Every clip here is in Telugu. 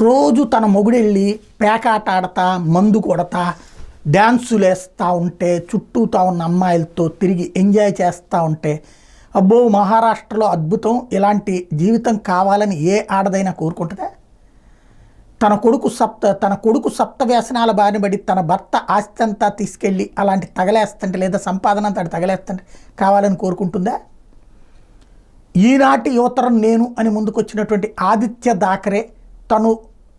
రోజు తన మొగుడెళ్ళి పేకాట ఆడతా మందు కొడతా డ్యాన్సులు వేస్తూ ఉంటే చుట్టూతా ఉన్న అమ్మాయిలతో తిరిగి ఎంజాయ్ చేస్తూ ఉంటే అబ్బో మహారాష్ట్రలో అద్భుతం, ఇలాంటి జీవితం కావాలని ఏ ఆడదైనా కోరుకుంటుందా? తన కొడుకు సప్త వ్యసనాల బారిన పడి తన భర్త ఆస్తి అంతా తీసుకెళ్ళి అలాంటి తగలేస్తుంటే లేదా సంపాదన అంతా తగలేస్తుంటే కావాలని కోరుకుంటుందా? ఈనాటి యువతరం నేను అని ముందుకొచ్చినటువంటి ఆదిత్య థాకరే తను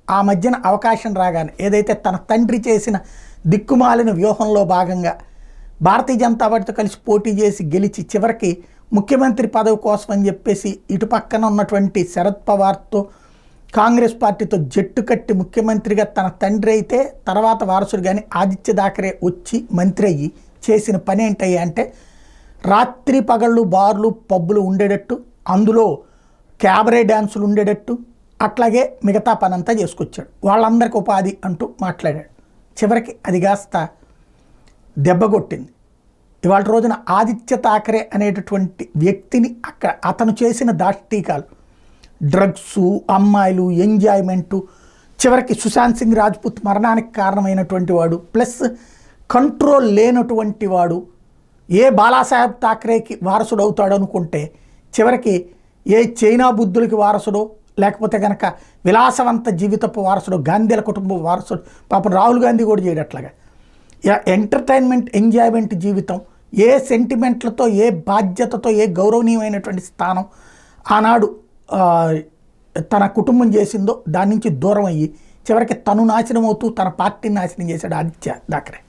ఆ మధ్యన అవకాశం రాగానే ఏదైతే తన తండ్రి చేసిన దిక్కుమాలిన వ్యూహంలో భాగంగా భారతీయ జనతా పార్టీతో కలిసి పోటీ చేసి గెలిచి చివరికి ముఖ్యమంత్రి పదవి కోసం అని చెప్పేసి ఇటు పక్కన ఉన్నటువంటి శరద్ పవార్తో కాంగ్రెస్ పార్టీతో జట్టు కట్టి ముఖ్యమంత్రిగా తన తండ్రి అయితే తర్వాత వారసుడు కానీ ఆదిత్య థాకరే వచ్చి మంత్రి అయ్యి చేసిన పని ఏంటయ్యా అంటే రాత్రి పగళ్ళు బార్లు పబ్బులు ఉండేటట్టు, అందులో క్యాబరే డ్యాన్సులు ఉండేటట్టు, అట్లాగే మిగతా పనంతా చేసుకొచ్చాడు. వాళ్ళందరికీ ఉపాధి అంటూ మాట్లాడాడు. చివరికి అది కాస్త దెబ్బ కొట్టింది. ఇవాళ రోజున ఆదిత్య థాకరే అనేటటువంటి వ్యక్తిని అతను చేసిన దాష్టీకాలు, డ్రగ్స్, అమ్మాయిలు, ఎంజాయ్మెంటు, చివరికి సుశాంత్ సింగ్ రాజ్పుత్ మరణానికి కారణమైనటువంటి వాడు, ప్లస్ కంట్రోల్ లేనటువంటి వాడు, ఏ బాలాసాహెబ్ థాకరేకి వారసుడు అవుతాడు అనుకుంటే చివరికి ఏ చైనా బుద్ధులకి వారసుడో లేకపోతే కనుక విలాసవంత జీవితపు వారసుడు, గాంధీల కుటుంబ వారసుడు, పాపం రాహుల్ గాంధీ కూడా చేయడట్లాగా ఎంటర్టైన్మెంట్ ఎంజాయ్మెంట్ జీవితం, ఏ సెంటిమెంట్లతో ఏ బాధ్యతతో ఏ గౌరవనీయమైనటువంటి స్థానం ఆనాడు తన కుటుంబం చేసిందో దాని నుంచి దూరం అయ్యి చివరికి తను నాశనం అవుతూ తన పార్టీని నాశనం చేశాడు ఆదిత్య థాకరే.